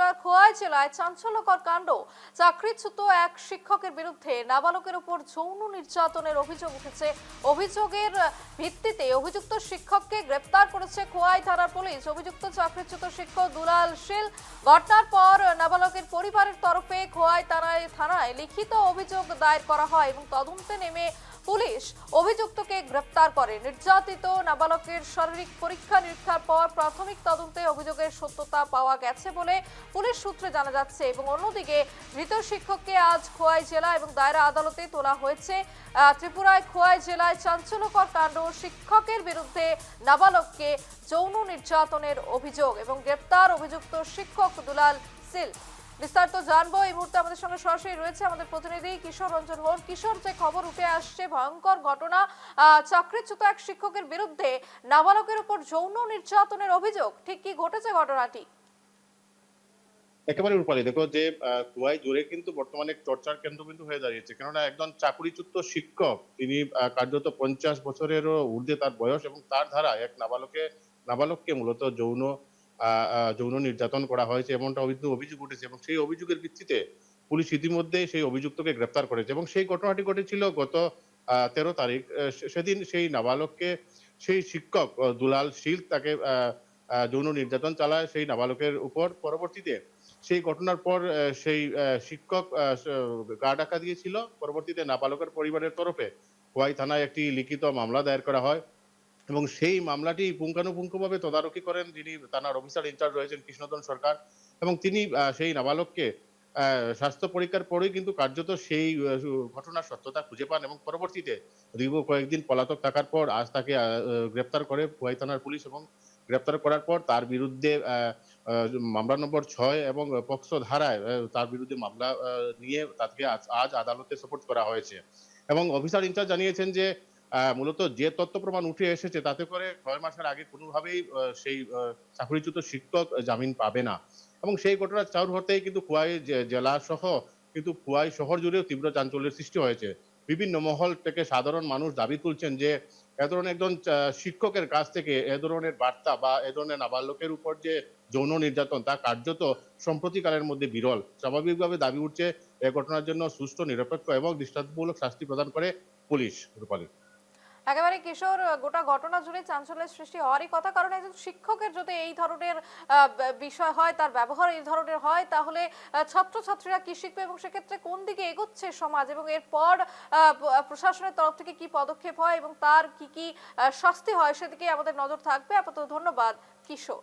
ত্রিপুরার খোয়াই জেলায় চাঞ্চল্যকর কাণ্ড। চাকরিচ্যুত এক শিক্ষকের বিরুদ্ধে নাবালকের উপর যৌন নির্যাতনের অভিযোগ উঠেছে। অভিযোগের ভিত্তিতে অভিযুক্ত শিক্ষককে গ্রেপ্তার করেছে খোয়াই থানার পুলিশ। অভিযুক্ত চাকরিচ্যুত শিক্ষক দুলাল শীল। ঘটনার পর নাবালকের পরিবারের তরফে খোয়াই থানায় লিখিত অভিযোগ দায়ের করা হয় এবং তদন্তে নেমে পুলিশ অভিযুক্তকে গ্রেপ্তার করে। নির্যাতিত নাবালকের শারীরিক পরীক্ষা নিরীক্ষার পর প্রাথমিক তদন্তে অভিযোগের সত্যতা পাওয়া গেছে বলে পুলিশ সূত্রে জানা যাচ্ছে এবং অন্যদিকে ধৃত শিক্ষককে আজ খোয়াই জেলা এবং দায়রা আদালতে তোলা হয়েছে। ত্রিপুরায় খোয়াই জেলায় চাঞ্চল্যকর কাণ্ড, শিক্ষকের বিরুদ্ধে নাবালককে যৌন নির্যাতনের অভিযোগ এবং গ্রেপ্তার অভিযুক্ত শিক্ষক দুলাল শীল। বিস্তারিত জানবো এই মুহূর্তে আমাদের সঙ্গে সরাসরি রয়েছে আমাদের প্রতিনিধি কিশোর রঞ্জন হোন। কিশোর, যে খবর উঠে আসছে ভয়ঙ্কর ঘটনা, চাকরিচ্যুত এক শিক্ষকের বিরুদ্ধে নাবালকের উপর যৌন নির্যাতনের অভিযোগ, ঠিক কি ঘটেছে ঘটনাটি? একেবারে রূপালী, দেখো যে খোয়াই জুড়ে কিন্তু বর্তমানে চর্চার কেন্দ্রবিন্দু হয়ে দাঁড়িয়েছে। কেননা একজন চাকুরিচ্যুত শিক্ষক, তিনি কার্যত 50 বছরেরও ঊর্ধ্বে তার বয়স, এবং তার ধারা এক নাবালককে মূলত যৌন নির্যাতন করা হয়েছে এমনটা অভিযোগ উঠেছে, এবং সেই অভিযোগের ভিত্তিতে পুলিশ ইতিমধ্যে সেই অভিযুক্তকে গ্রেপ্তার করেছে। এবং সেই ঘটনাটি ঘটেছিল গত 13 তারিখ। সেদিন সেই নাবালককে সেই শিক্ষক দুলাল শীল তাকে যৌন নির্যাতন চালায় সেই নাবালকের উপর। পরবর্তীতে সেই ঘটনার পর সেই শিক্ষক গা ঢাকা দিয়েছিল। পরবর্তীতে নাবালকের পরিবারের তরফে খোয়াই থানায় একটি লিখিত মামলা দায়ের করা হয়, এবং সেই মামলাটি পুঙ্খানুপুঙ্খভাবে তদারকি করেন যিনি থানার অফিসার ইনচার্জ রয়েছেন কৃষ্ণধন সরকার, এবং তিনি সেই নাবালককে স্বাস্থ্য পরীক্ষার পরেই কিন্তু কার্যত সেই ঘটনার সত্যতা খুঁজে পান, এবং পরবর্তীতে দীর্ঘ কয়েকদিন পলাতক থাকার পর আজ তাকে গ্রেপ্তার করে খোয়াই থানার পুলিশ। এবং গ্রেপ্তার করার পর তার বিরুদ্ধে মামলা নম্বর 6 এবং পক্সো ধারায় তার বিরুদ্ধে মামলা নিয়ে তাকে আজ আদালতে সোপর্দ করা হয়েছে। এবং অফিসার ইনচার্জ জানিয়েছেন যে মূলত যে তথ্য প্রমাণ উঠে এসেছে তাতে করে 6 মাসের আগে কোনোভাবেই সেই চাকরিচ্যুত শিক্ষক জামিন পাবে না। এবং সেই ঘটনার চাউর হতেই কিন্তু খোয়াই জেলা সহ কিন্তু খোয়াই শহর জুড়েও তীব্র চাঞ্চল্যের সৃষ্টি হয়েছে। বিভিন্ন মহল থেকে সাধারণ মানুষ দাবি তুলছেন যে এ ধরনের একজন শিক্ষকের কাছ থেকে এ ধরনের বার্তা বা এ ধরনের নাবালকের উপর যে যৌন নির্যাতন, তা কার্যত সম্প্রতিকালের মধ্যে বিরল। স্বাভাবিকভাবে দাবি উঠছে এ ঘটনার জন্য সুষ্ঠু, নিরপেক্ষ এবং দৃষ্টান্তমূলক শাস্তি প্রদান করে পুলিশ। রূপালী, একেবারে কিশোর, গোটা ঘটনা জুড়ে চাঞ্চল্যের সৃষ্টি হওয়ারই কথা, কারণ একজন শিক্ষকের যদি এই ধরনের বিষয় হয়, তার ব্যবহার এই ধরনের হয়, তাহলে ছাত্রছাত্রীরা কি শিখবে এবং সেক্ষেত্রে কোন দিকে এগোচ্ছে সমাজ, এবং এরপর প্রশাসনের তরফ থেকে কি পদক্ষেপ হয় এবং তার কি কি শাস্তি হয় সেদিকে আমাদের নজর থাকবে। আপাতত ধন্যবাদ কিশোর।